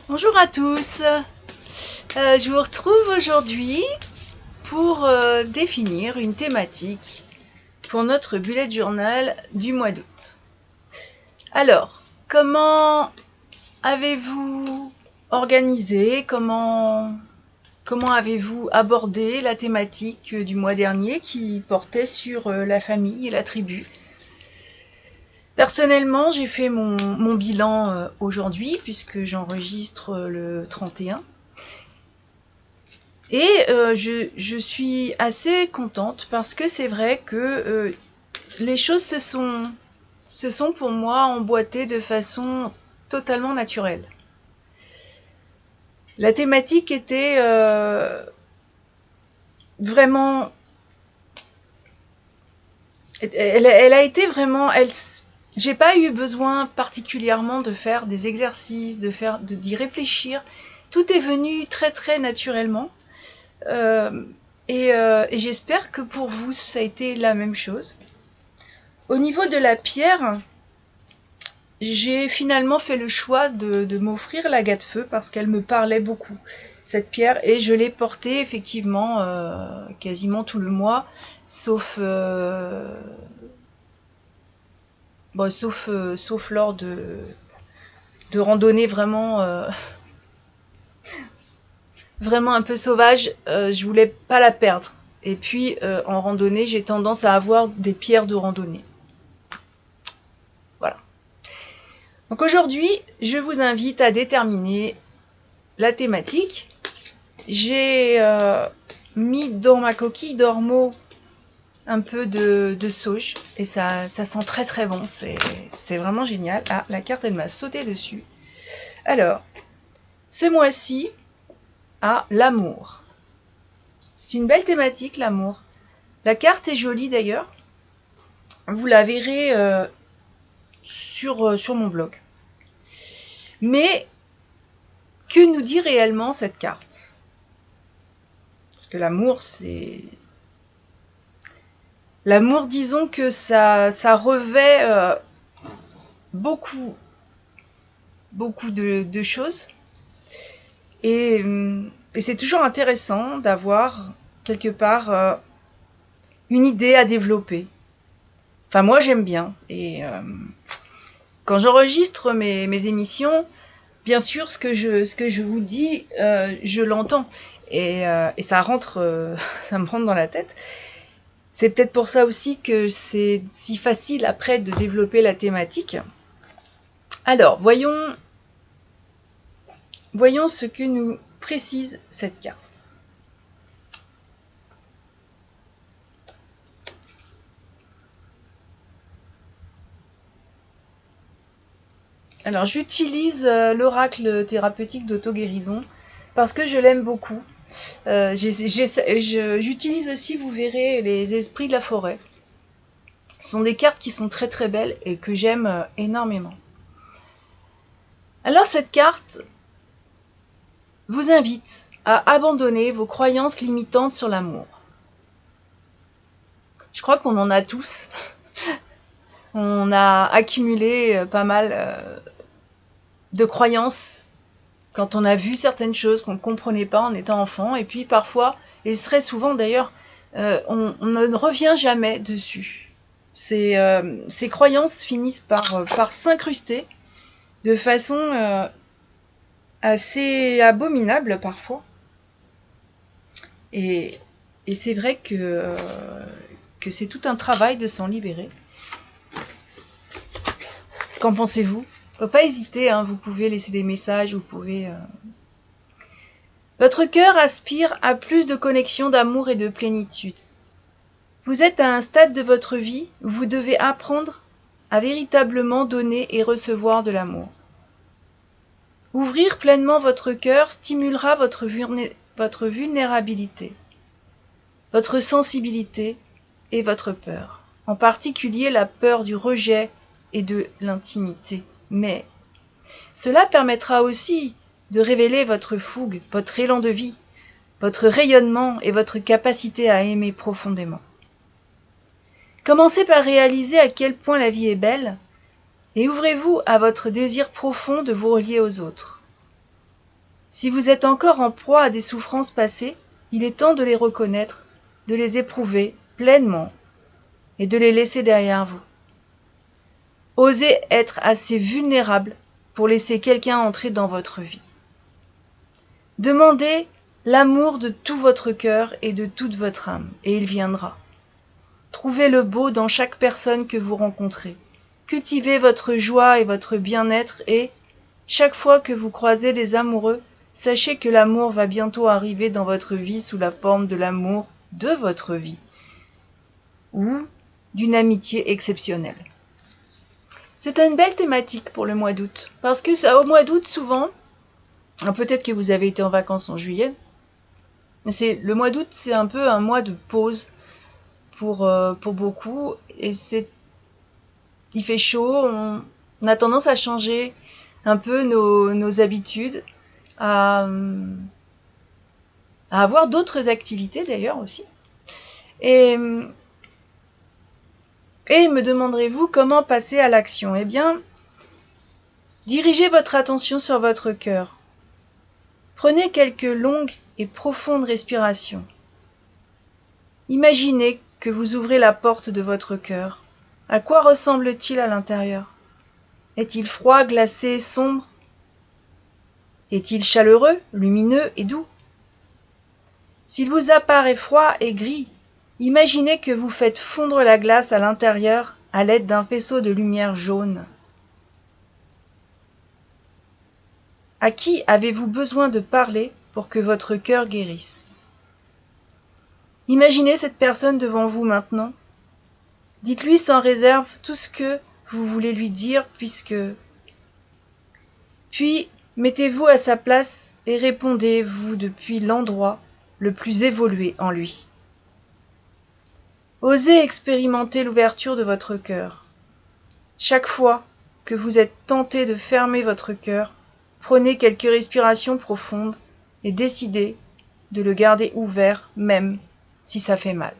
Bonjour à tous, je vous retrouve aujourd'hui pour définir une thématique pour notre bullet journal du mois d'août. Alors, comment avez-vous organisé, comment avez-vous abordé la thématique du mois dernier qui portait sur la famille et la tribu ? Personnellement, j'ai fait mon bilan aujourd'hui puisque j'enregistre le 31. Et je suis assez contente parce que c'est vrai que les choses se sont pour moi emboîtées de façon totalement naturelle. La thématique était vraiment... Elle a été vraiment... J'ai pas eu besoin particulièrement de faire des exercices, d'y réfléchir. Tout est venu très très naturellement. Et j'espère que pour vous, ça a été la même chose. Au niveau de la pierre, j'ai finalement fait le choix de m'offrir l'agate feu parce qu'elle me parlait beaucoup, cette pierre, et je l'ai portée effectivement quasiment tout le mois, sauf lors de randonnées vraiment vraiment un peu sauvage, je voulais pas la perdre. Et puis en randonnée, j'ai tendance à avoir des pierres de randonnée. Voilà. Donc aujourd'hui, je vous invite à déterminer la thématique. J'ai mis dans ma coquille d'ormeau un peu de sauge et ça sent très très bon. C'est vraiment génial. Ah, la carte, elle m'a sauté dessus. Alors, ce mois-ci, l'amour. C'est une belle thématique, l'amour. La carte est jolie d'ailleurs. Vous la verrez sur mon blog. Mais que nous dit réellement cette carte? Parce que l'amour, c'est... L'amour, disons que ça revêt beaucoup de choses. Et c'est toujours intéressant d'avoir quelque part une idée à développer. Enfin, moi, j'aime bien. Et quand j'enregistre mes émissions, bien sûr, ce que je vous dis, je l'entends. Et ça me rentre dans la tête. C'est peut-être pour ça aussi que c'est si facile après de développer la thématique. Alors, voyons ce que nous précise cette carte. Alors, j'utilise l'oracle thérapeutique d'auto-guérison parce que je l'aime beaucoup. J'utilise aussi, vous verrez, les esprits de la forêt. Ce sont des cartes qui sont très très belles et que j'aime énormément. Alors cette carte vous invite à abandonner vos croyances limitantes sur l'amour. Je crois qu'on en a tous. On a accumulé pas mal de croyances quand on a vu certaines choses qu'on ne comprenait pas en étant enfant. Et puis parfois, et très souvent d'ailleurs, on ne revient jamais dessus. Ces croyances finissent par s'incruster de façon assez abominable parfois. Et c'est vrai que c'est tout un travail de s'en libérer. Qu'en pensez-vous ? Faut pas hésiter, hein, vous pouvez laisser des messages, vous pouvez... Votre cœur aspire à plus de connexion, d'amour et de plénitude. Vous êtes à un stade de votre vie où vous devez apprendre à véritablement donner et recevoir de l'amour. Ouvrir pleinement votre cœur stimulera votre vulnérabilité, votre sensibilité et votre peur, en particulier la peur du rejet et de l'intimité. Mais cela permettra aussi de révéler votre fougue, votre élan de vie, votre rayonnement et votre capacité à aimer profondément. Commencez par réaliser à quel point la vie est belle et ouvrez-vous à votre désir profond de vous relier aux autres. Si vous êtes encore en proie à des souffrances passées, il est temps de les reconnaître, de les éprouver pleinement et de les laisser derrière vous. Osez être assez vulnérable pour laisser quelqu'un entrer dans votre vie. Demandez l'amour de tout votre cœur et de toute votre âme, et il viendra. Trouvez le beau dans chaque personne que vous rencontrez. Cultivez votre joie et votre bien-être et, chaque fois que vous croisez des amoureux, sachez que l'amour va bientôt arriver dans votre vie sous la forme de l'amour de votre vie ou d'une amitié exceptionnelle. C'est une belle thématique pour le mois d'août, parce que au mois d'août, souvent, peut-être que vous avez été en vacances en juillet, mais le mois d'août, c'est un peu un mois de pause pour beaucoup, et il fait chaud, on a tendance à changer un peu nos habitudes, à avoir d'autres activités d'ailleurs aussi. Et me demanderez-vous comment passer à l'action? Eh bien, dirigez votre attention sur votre cœur. Prenez quelques longues et profondes respirations. Imaginez que vous ouvrez la porte de votre cœur. À quoi ressemble-t-il à l'intérieur? Est-il froid, glacé, sombre? Est-il chaleureux, lumineux et doux? S'il vous apparaît froid et gris, imaginez que vous faites fondre la glace à l'intérieur à l'aide d'un faisceau de lumière jaune. À qui avez-vous besoin de parler pour que votre cœur guérisse? Imaginez cette personne devant vous maintenant. Dites-lui sans réserve tout ce que vous voulez lui dire, Puis, mettez-vous à sa place et répondez-vous depuis l'endroit le plus évolué en lui. Osez expérimenter l'ouverture de votre cœur. Chaque fois que vous êtes tenté de fermer votre cœur, prenez quelques respirations profondes et décidez de le garder ouvert même si ça fait mal.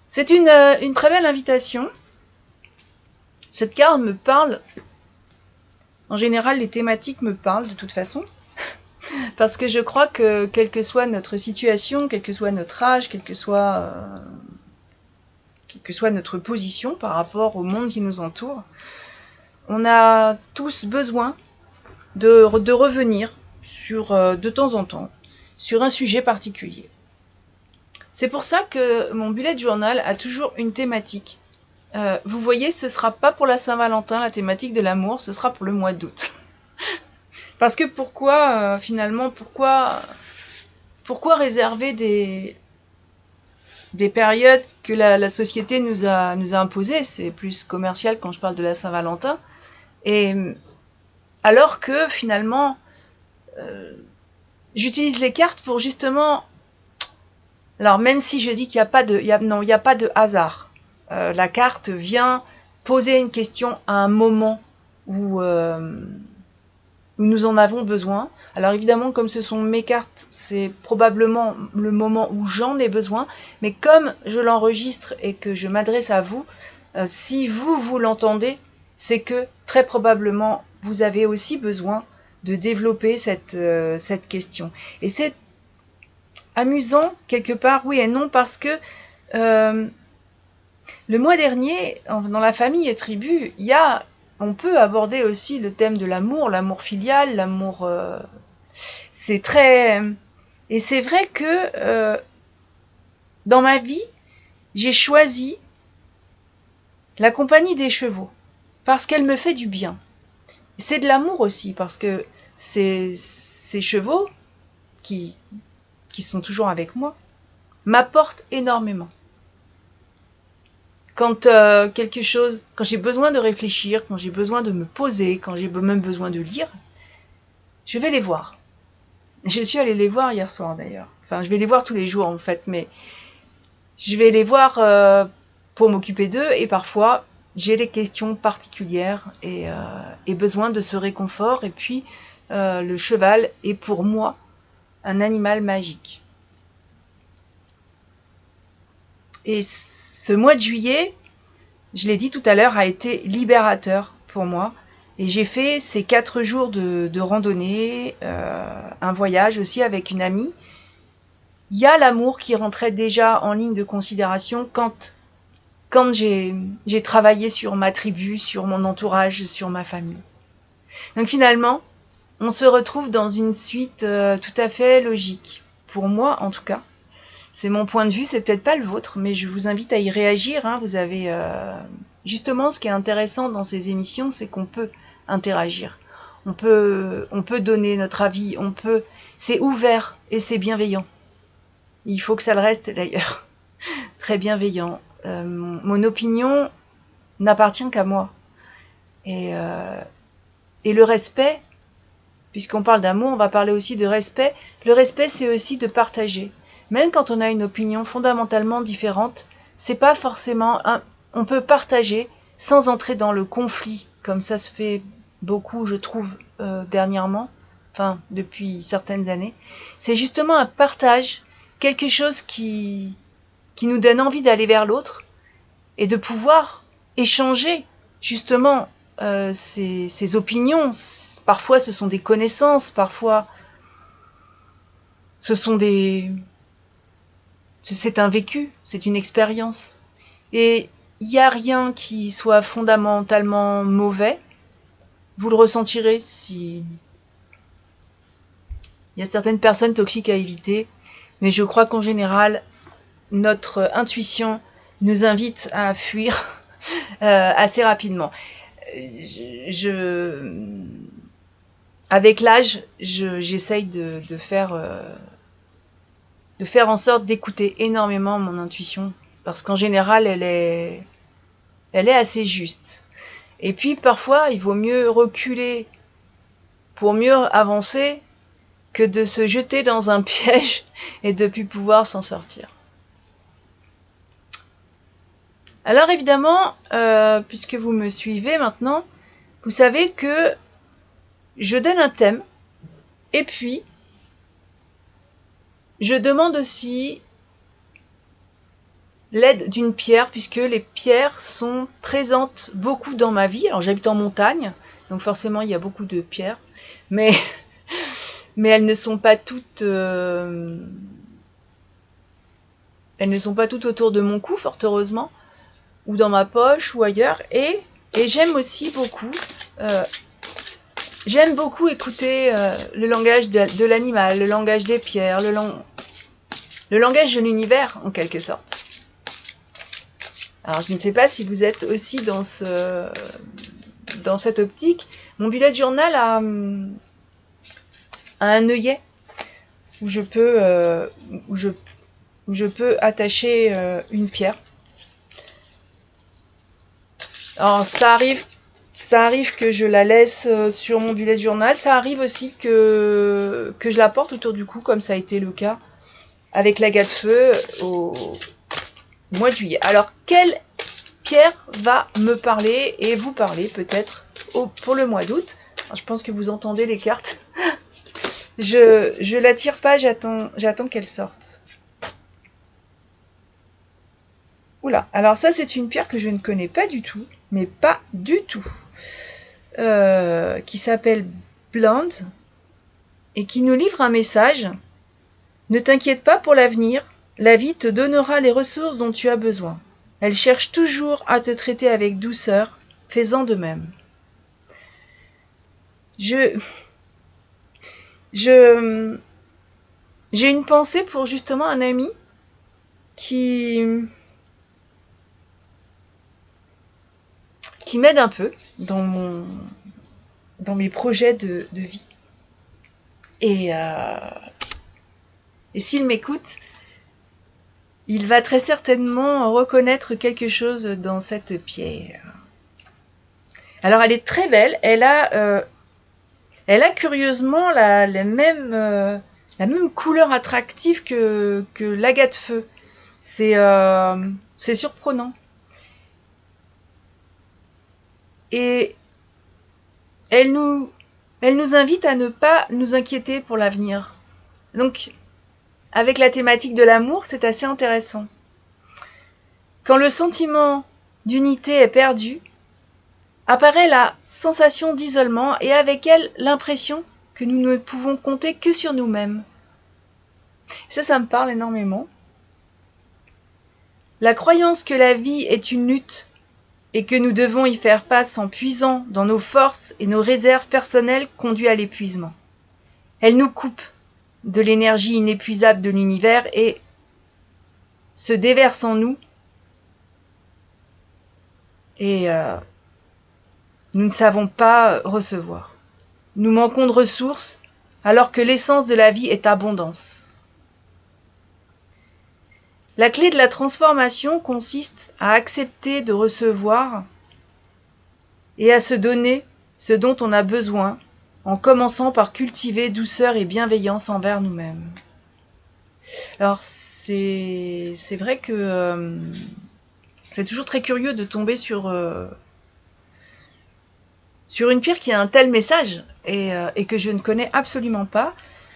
C'est une très belle invitation. Cette carte me parle. En général, les thématiques me parlent de toute façon. Parce que je crois que quelle que soit notre situation, quel que soit notre âge, quelle que soit notre position par rapport au monde qui nous entoure, on a tous besoin de revenir de temps en temps sur un sujet particulier. C'est pour ça que mon bullet journal a toujours une thématique. Vous voyez, ce ne sera pas pour la Saint-Valentin, la thématique de l'amour, ce sera pour le mois d'août. Parce que pourquoi réserver des périodes que la société nous a imposées? C'est plus commercial quand je parle de la Saint-Valentin. Et alors que finalement, j'utilise les cartes pour justement... Alors même si je dis qu'il n'y a pas de hasard. La carte vient poser une question à un moment où nous en avons besoin. Alors évidemment, comme ce sont mes cartes, c'est probablement le moment où j'en ai besoin. Mais comme je l'enregistre et que je m'adresse à vous, si vous l'entendez, c'est que très probablement vous avez aussi besoin de développer cette question. Et c'est amusant quelque part, oui et non, parce que le mois dernier, dans la famille et tribu, on peut aborder aussi le thème de l'amour filial, l'amour... c'est très... Et c'est vrai que dans ma vie, j'ai choisi la compagnie des chevaux, parce qu'elle me fait du bien. C'est de l'amour aussi, parce que ces chevaux, qui sont toujours avec moi, m'apportent énormément. Quand j'ai besoin de réfléchir, quand j'ai besoin de me poser, quand j'ai même besoin de lire, je vais les voir. Je suis allée les voir hier soir d'ailleurs. Enfin, je vais les voir tous les jours en fait, mais je vais les voir pour m'occuper d'eux et parfois j'ai des questions particulières et besoin de ce réconfort. Et puis, le cheval est pour moi un animal magique. Et ce mois de juillet, je l'ai dit tout à l'heure, a été libérateur pour moi. Et j'ai fait ces 4 jours de randonnée, un voyage aussi avec une amie. Il y a l'amour qui rentrait déjà en ligne de considération quand j'ai travaillé sur ma tribu, sur mon entourage, sur ma famille. Donc finalement, on se retrouve dans une suite tout à fait logique. Pour moi, en tout cas. C'est mon point de vue, c'est peut-être pas le vôtre, mais je vous invite à y réagir. Hein. Vous avez justement, ce qui est intéressant dans ces émissions, c'est qu'on peut interagir. On peut donner notre avis. C'est ouvert et c'est bienveillant. Il faut que ça le reste d'ailleurs. Très bienveillant. Mon opinion n'appartient qu'à moi. Et le respect, puisqu'on parle d'amour, on va parler aussi de respect. Le respect, c'est aussi de partager. Même quand on a une opinion fondamentalement différente, c'est pas forcément on peut partager sans entrer dans le conflit, comme ça se fait beaucoup, je trouve, dernièrement, enfin depuis certaines années. C'est justement un partage, quelque chose qui nous donne envie d'aller vers l'autre et de pouvoir échanger justement ces opinions. Parfois ce sont des connaissances, parfois ce sont c'est un vécu, c'est une expérience. Et il n'y a rien qui soit fondamentalement mauvais. Vous le ressentirez si... Il y a certaines personnes toxiques à éviter, mais je crois qu'en général, notre intuition nous invite à fuir assez rapidement. Avec l'âge, j'essaye de faire en sorte d'écouter énormément mon intuition, parce qu'en général, elle est assez juste. Et puis, parfois, il vaut mieux reculer pour mieux avancer que de se jeter dans un piège et de ne plus pouvoir s'en sortir. Alors, évidemment, puisque vous me suivez maintenant, vous savez que je donne un thème, et puis, je demande aussi l'aide d'une pierre, puisque les pierres sont présentes beaucoup dans ma vie. Alors j'habite en montagne, donc forcément il y a beaucoup de pierres, mais elles ne sont pas toutes autour de mon cou, fort heureusement, ou dans ma poche ou ailleurs. Et j'aime aussi beaucoup écouter le langage de l'animal, le langage des pierres, le langage de l'univers en quelque sorte. Alors je ne sais pas si vous êtes aussi dans cette optique. Mon bullet journal a un œillet où je peux attacher une pierre. Alors ça arrive que je la laisse sur mon bullet journal. Ça arrive aussi que je la porte autour du cou, comme ça a été le cas avec l'agate feu au mois de juillet. Alors, quelle pierre va me parler et vous parler peut-être pour le mois d'août? Je pense que vous entendez les cartes. Je la tire pas, j'attends qu'elle sorte. Oula, alors ça c'est une pierre que je ne connais pas du tout, mais pas du tout, qui s'appelle Blonde et qui nous livre un message. Ne t'inquiète pas pour l'avenir, la vie te donnera les ressources dont tu as besoin. Elle cherche toujours à te traiter avec douceur, fais-en de même. J'ai une pensée pour justement un ami qui m'aide un peu dans mes projets de vie. Et s'il m'écoute, il va très certainement reconnaître quelque chose dans cette pierre. Alors elle est très belle, elle a curieusement la même couleur attractive que l'agate feu. C'est surprenant. Et elle nous invite à ne pas nous inquiéter pour l'avenir. Donc, avec la thématique de l'amour, c'est assez intéressant. Quand le sentiment d'unité est perdu, apparaît la sensation d'isolement et avec elle l'impression que nous ne pouvons compter que sur nous-mêmes. Ça me parle énormément. La croyance que la vie est une lutte et que nous devons y faire face en puisant dans nos forces et nos réserves personnelles conduit à l'épuisement. Elle nous coupe de l'énergie inépuisable de l'univers et se déverse en nous. Et nous ne savons pas recevoir. Nous manquons de ressources alors que l'essence de la vie est abondance. La clé de la transformation consiste à accepter de recevoir et à se donner ce dont on a besoin en commençant par cultiver douceur et bienveillance envers nous-mêmes. Alors c'est vrai que c'est toujours très curieux de tomber sur une pierre qui a un tel message et que je ne connais absolument pas.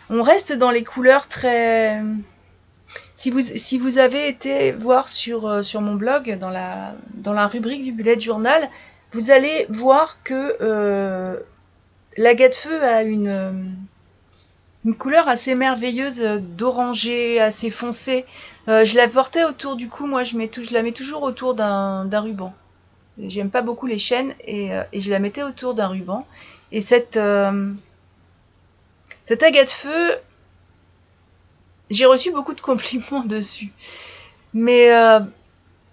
On reste dans les couleurs très... Si vous avez été voir sur mon blog, dans la rubrique du bullet journal, vous allez voir que l'agate feu a une couleur assez merveilleuse d'orangé, assez foncé. Je la portais autour du cou, moi je la mets toujours autour d'un ruban. J'aime pas beaucoup les chaînes et je la mettais autour d'un ruban. Et cette agate feu, j'ai reçu beaucoup de compliments dessus. Mais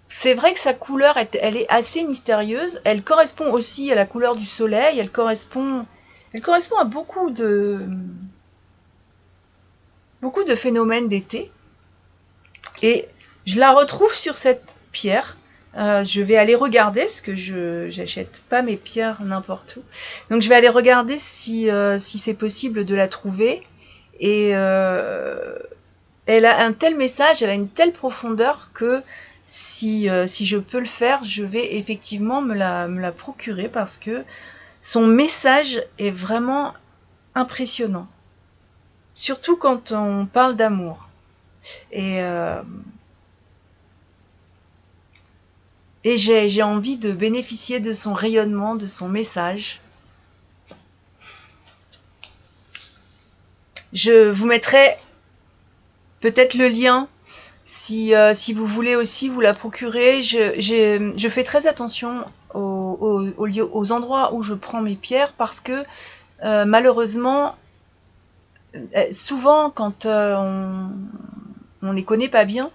c'est vrai que sa couleur, elle est assez mystérieuse. Elle correspond aussi à la couleur du soleil. Elle correspond à beaucoup de phénomènes d'été. Et je la retrouve sur cette pierre. Je vais aller regarder, parce que j'achète pas mes pierres n'importe où. Donc je vais aller regarder si c'est possible de la trouver. Et elle a un tel message, elle a une telle profondeur que si je peux le faire, je vais effectivement me la procurer parce que son message est vraiment impressionnant. Surtout quand on parle d'amour. Et j'ai envie de bénéficier de son rayonnement, de son message. Je vous mettrai peut-être le lien si vous voulez aussi vous la procurer. Je fais très attention aux endroits où je prends mes pierres parce que malheureusement, souvent quand on les connaît pas bien,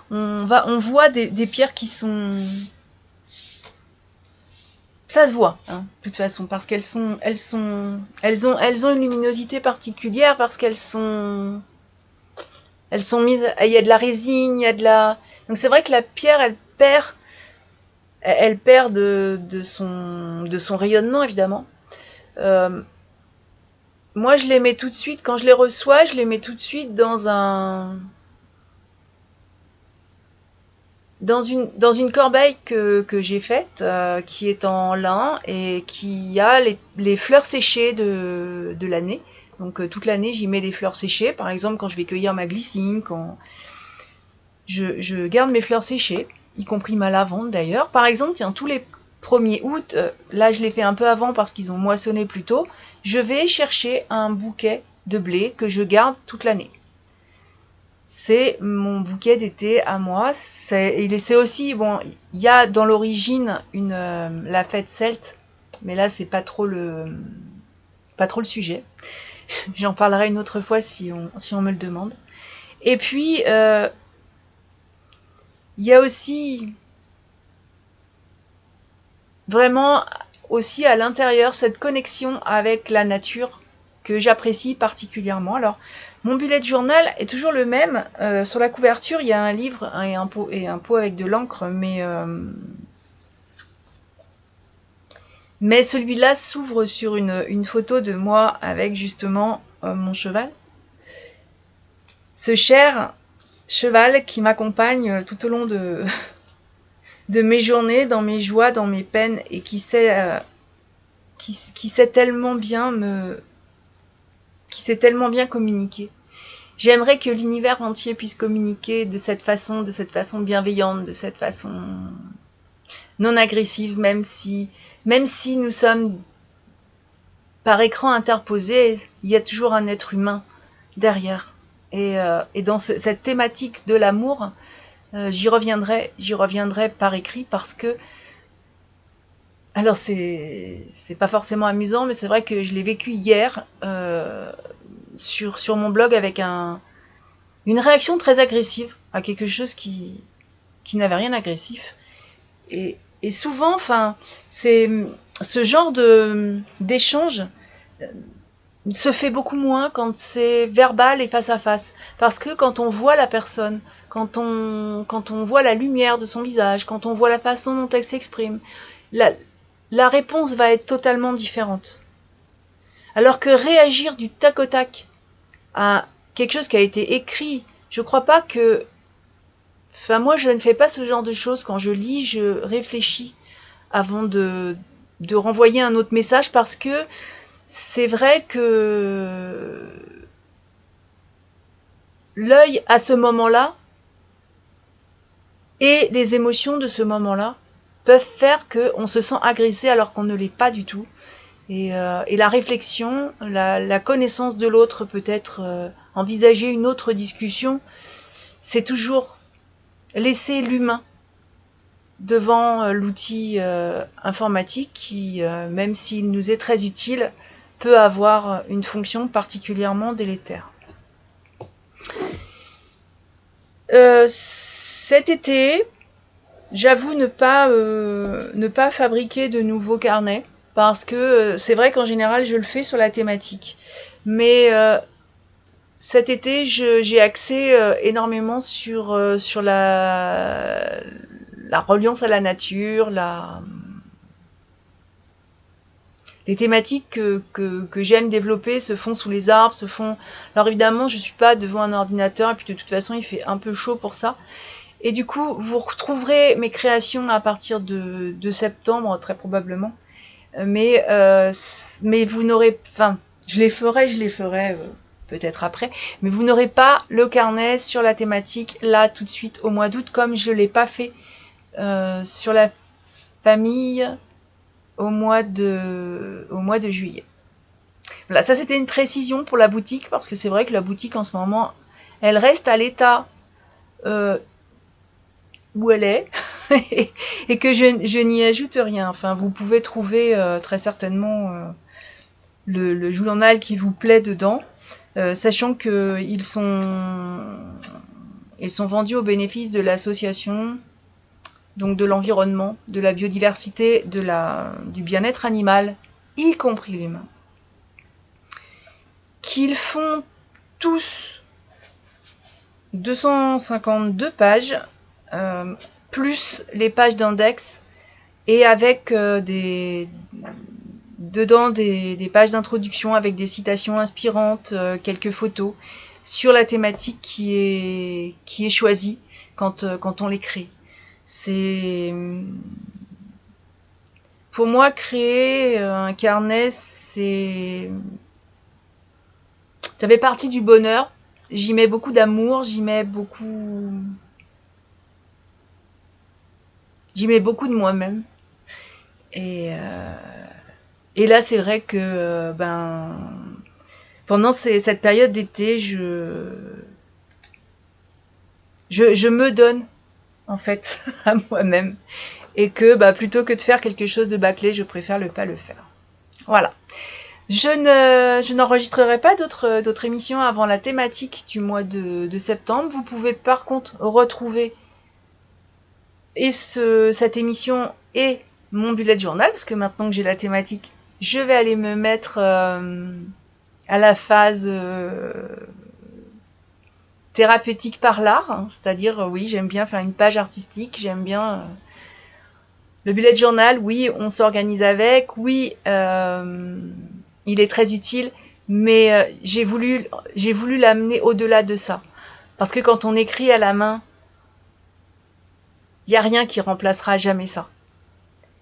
on voit des pierres qui sont... Ça se voit, hein, de toute façon, parce qu'elles ont une luminosité particulière, parce qu'elles sont mises, il y a de la résine, il y a de la... Donc c'est vrai que la pierre, elle perd de son rayonnement, évidemment. Moi, je les mets tout de suite, quand je les reçois, je les mets tout de suite dans une corbeille que j'ai faite, qui est en lin et qui a les fleurs séchées de l'année. Donc toute l'année, j'y mets des fleurs séchées. Par exemple, quand je vais cueillir ma glycine, quand je garde mes fleurs séchées, y compris ma lavande d'ailleurs. Par exemple, tiens, tous les 1er août, là je l'ai fait un peu avant parce qu'ils ont moissonné plus tôt, je vais chercher un bouquet de blé que je garde toute l'année. C'est mon bouquet d'été à moi. C'est aussi, bon, il y a dans l'origine la fête celte, mais là c'est pas trop le sujet. J'en parlerai une autre fois si on me le demande. Et puis il y a aussi vraiment aussi à l'intérieur cette connexion avec la nature que j'apprécie particulièrement. Alors mon bullet journal est toujours le même. Sur la couverture, il y a un livre et un pot avec de l'encre, mais celui-là s'ouvre sur une photo de moi avec justement mon cheval. Ce cher cheval qui m'accompagne tout au long de mes journées, dans mes joies, dans mes peines, et qui sait tellement bien communiquer. J'aimerais que l'univers entier puisse communiquer de cette façon bienveillante, de cette façon non agressive, même si même si nous sommes par écran interposé, il y a toujours un être humain derrière. Et dans cette thématique de l'amour, j'y reviendrai par écrit parce que, alors c'est pas forcément amusant, mais c'est vrai que je l'ai vécu hier sur mon blog avec une réaction très agressive à quelque chose qui n'avait rien d'agressif. Et souvent, enfin, c'est ce genre d'échange se fait beaucoup moins quand c'est verbal et face à face. Parce que quand on voit la personne, quand on voit la lumière de son visage, quand on voit la façon dont elle s'exprime, la réponse va être totalement différente. Alors que réagir du tac au tac à quelque chose qui a été écrit, je crois pas que... Enfin, moi, je ne fais pas ce genre de choses. Quand je lis, je réfléchis avant de renvoyer un autre message parce que c'est vrai que l'œil à ce moment-là et les émotions de ce moment-là peuvent faire qu'on se sent agressé alors qu'on ne l'est pas du tout. Et la réflexion, la connaissance de l'autre, peut-être envisager une autre discussion, c'est toujours laisser l'humain devant l'outil informatique qui, même s'il nous est très utile, peut avoir une fonction particulièrement délétère. Cet été, j'avoue ne pas fabriquer de nouveaux carnets parce que c'est vrai qu'en général je le fais sur la thématique. Mais cet été, j'ai axé énormément sur la reliance à la nature, les thématiques que j'aime développer se font sous les arbres, se font... Alors évidemment, je ne suis pas devant un ordinateur, et puis de toute façon, il fait un peu chaud pour ça. Et du coup, vous retrouverez mes créations à partir de septembre, très probablement. Mais vous n'aurez... Enfin, je les ferai peut-être après, mais vous n'aurez pas le carnet sur la thématique là tout de suite au mois d'août, comme je ne l'ai pas fait sur la famille au mois de juillet. Voilà, ça c'était une précision pour la boutique, parce que c'est vrai que la boutique en ce moment, elle reste à l'état où elle est, et que je n'y ajoute rien. Enfin, vous pouvez trouver très certainement le journal qui vous plaît dedans, sachant qu'ils sont vendus au bénéfice de l'association, donc de l'environnement, de la biodiversité, du bien-être animal, y compris l'humain. Qu'ils font tous 252 pages, plus les pages d'index, et avec dedans des pages d'introduction avec des citations inspirantes, quelques photos sur la thématique qui est choisie quand on les crée. C'est... Pour moi, créer un carnet, ça fait partie du bonheur. J'y mets beaucoup d'amour, j'y mets beaucoup de moi-même. Et là, c'est vrai que pendant cette période d'été, je me donne en fait à moi-même, et que plutôt que de faire quelque chose de bâclé, je préfère ne pas le faire. Voilà. Je n'enregistrerai pas d'autres émissions avant la thématique du mois de septembre. Vous pouvez par contre retrouver cette émission et mon bullet journal, parce que maintenant que j'ai la thématique, je vais aller me mettre à la phase thérapeutique par l'art, hein, c'est-à-dire oui, j'aime bien faire une page artistique, j'aime bien le bullet journal, oui, on s'organise avec, oui, il est très utile, mais j'ai voulu l'amener au-delà de ça, parce que quand on écrit à la main, il n'y a rien qui remplacera jamais ça.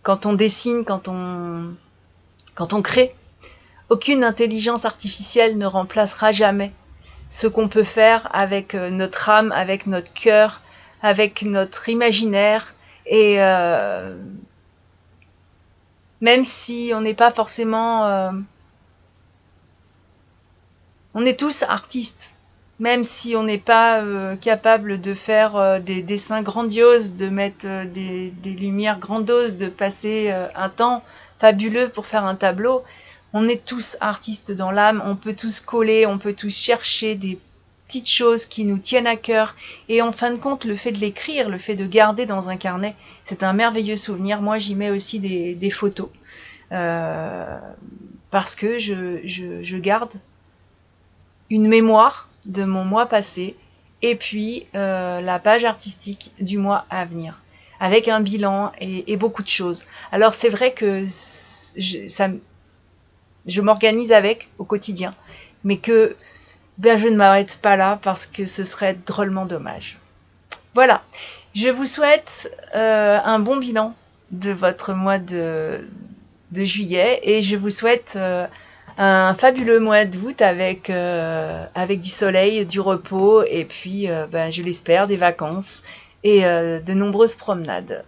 Quand on dessine, quand on crée, aucune intelligence artificielle ne remplacera jamais ce qu'on peut faire avec notre âme, avec notre cœur, avec notre imaginaire. Et même si on n'est pas forcément... on est tous artistes, même si on n'est pas capable de faire des dessins grandioses, de mettre des lumières grandioses, de passer un temps fabuleux pour faire un tableau. On est tous artistes dans l'âme, on peut tous coller, on peut tous chercher des petites choses qui nous tiennent à cœur. Et en fin de compte, le fait de l'écrire, le fait de garder dans un carnet, c'est un merveilleux souvenir. Moi, j'y mets aussi des photos. Parce que je garde une mémoire de mon mois passé et puis la page artistique du mois à venir, avec un bilan et beaucoup de choses. Alors c'est vrai que je m'organise avec au quotidien, mais que je ne m'arrête pas là parce que ce serait drôlement dommage. Voilà, je vous souhaite un bon bilan de votre mois de juillet et je vous souhaite un fabuleux mois d'août avec du soleil, du repos et puis, je l'espère, des vacances et de nombreuses promenades.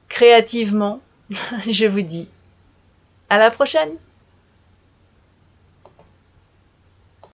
Créativement, je vous dis à la prochaine!